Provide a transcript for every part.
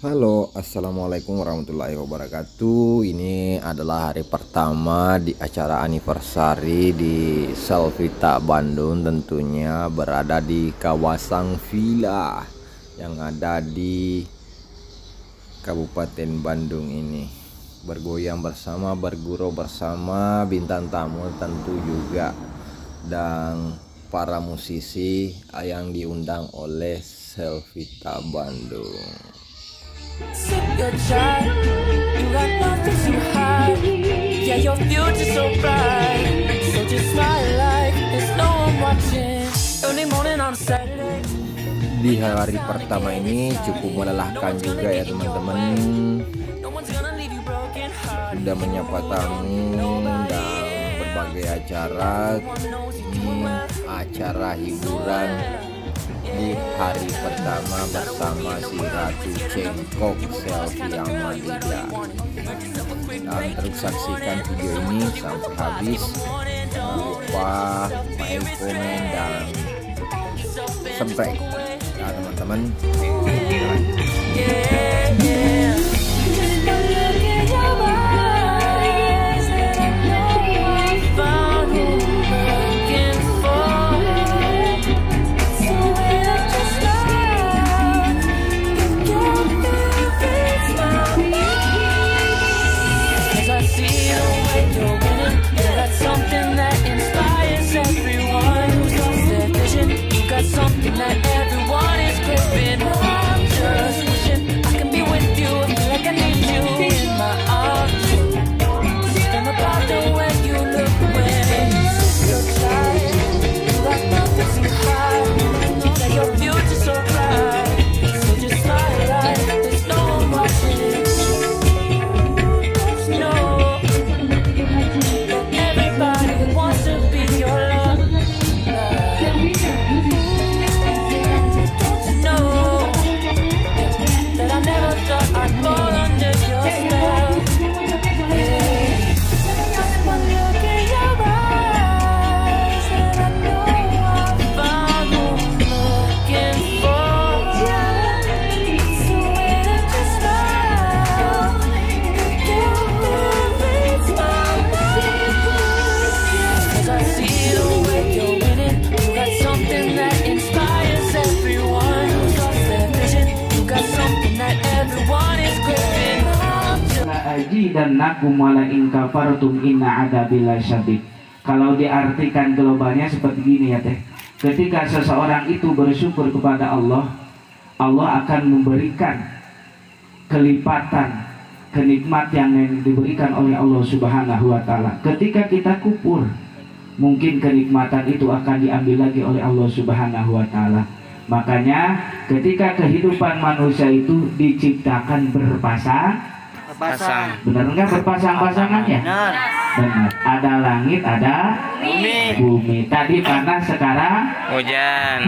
Halo, assalamualaikum warahmatullahi wabarakatuh. Ini adalah hari pertama di acara anniversary di Selvita Bandung. Tentunya berada di kawasan villa yang ada di Kabupaten Bandung ini. Bergoyang bersama, bergurau bersama, bintang tamu tentu juga, dan para musisi yang diundang oleh Selvita Bandung. Your child, you got nothing to hide. Yeah, your future's so bright. So just smile like there's no one watching. Early morning on Saturday. Di hari pertama ini cukup melelahkan juga ya teman-teman. Sudah menyapa tamu dan berbagai acara. Ini acara hiburan di hari pertama bersama si Ratu Cengkok Selfie Amadida. Dan terus saksikan video ini sampai habis. Jangan lupa like, komen, dan subscribe ya teman-teman. Something that everyone is craving. I'm just wishing I can be with you. I feel like I need you in my arms. Something about the way you look when you're tired. You got nothing to hide. That your future's so bright. So just smile like there's no one watching. No, everybody wants to be your love. Dan nakum wala in kafartum inna adzabil syadid. Kalau diartikan globalnya seperti gini ya teh. Ketika seseorang itu bersyukur kepada Allah, Allah akan memberikan kelipatan kenikmat yang diberikan oleh Allah Subhanahu wa taala. Ketika kita kufur, mungkin kenikmatan itu akan diambil lagi oleh Allah Subhanahu wa taala. Makanya ketika kehidupan manusia itu diciptakan berpasang. Benar nggak berpasang-pasangan ya? Benar. Ada langit, ada bumi. Tadi panas, sekarang hujan.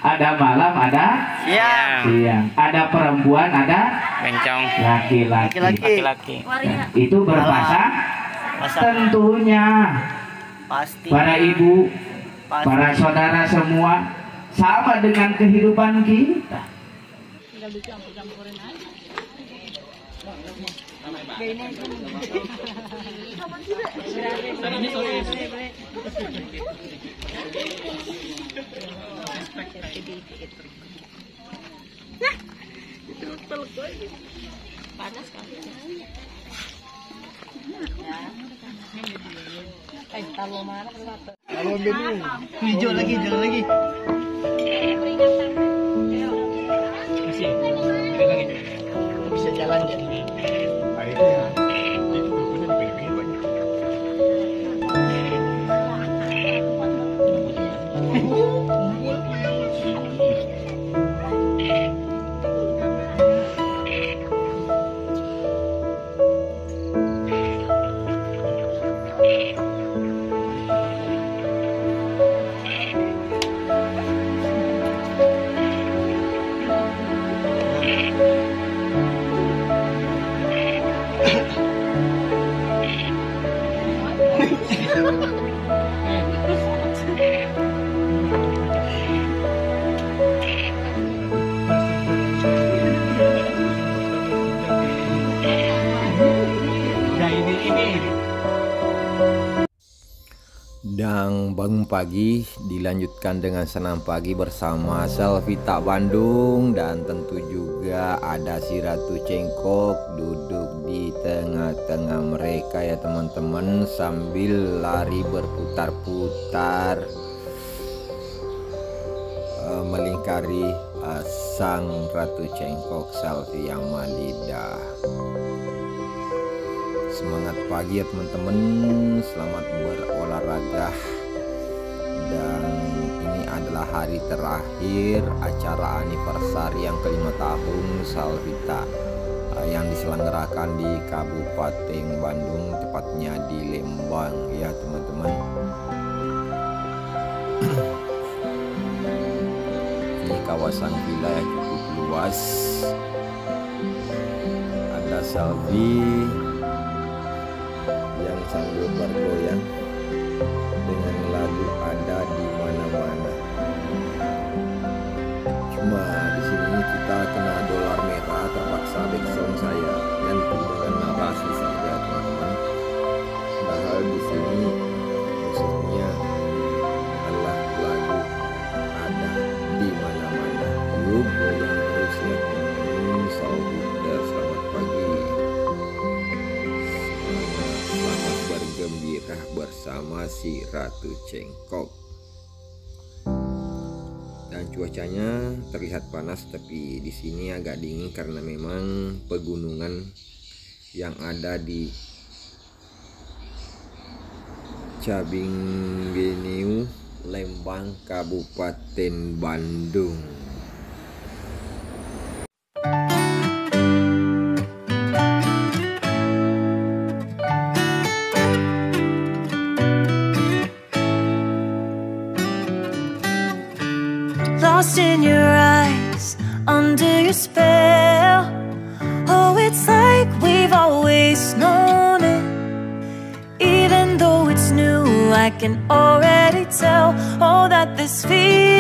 Ada malam, ada siang. Ada perempuan, ada bencong. Laki-laki. Itu berpasang. Tentunya pasti. Para ibu, para saudara semua sama dengan kehidupan kita. Panas kali. Tahu mana hijau lagi. Masih lagi. Bisa jalan jadi. Akhirnya itu bukunya dipilih banyak. Bangun pagi dilanjutkan dengan senam pagi bersama Selvita Bandung, dan tentu juga ada si Ratu Cengkok duduk di tengah-tengah mereka ya teman-teman, sambil lari berputar-putar melingkari sang Ratu Cengkok Selvi yang Malida. Semangat pagi ya teman-teman, selamat berolahraga. Dan ini adalah hari terakhir acara anniversary yang ke-5 tahun Selvita yang diselenggarakan di Kabupaten Bandung, tepatnya di Lembang ya teman-teman. Ini kawasan villa yang cukup luas. Ada Selvi yang sambil bergoyang dengan lagu ada di mana-mana. Cuma di sini kita kena dolar merah, terpaksa backsound saya ganti dengan narasi saja teman-teman. Padahal di sini musiknya adalah lagu ada di mana-mana. Yuk goyang terus ya teman-teman. Saudara, selamat pagi. Selamat bergembira bersama si Ratu Cengkok. Dan cuacanya terlihat panas, tapi di sini agak dingin karena memang pegunungan yang ada di Cabing Beniu, Lembang, Kabupaten Bandung. Lost in your eyes, under your spell. Oh, it's like we've always known it. Even though it's new, I can already tell. Oh, that this feels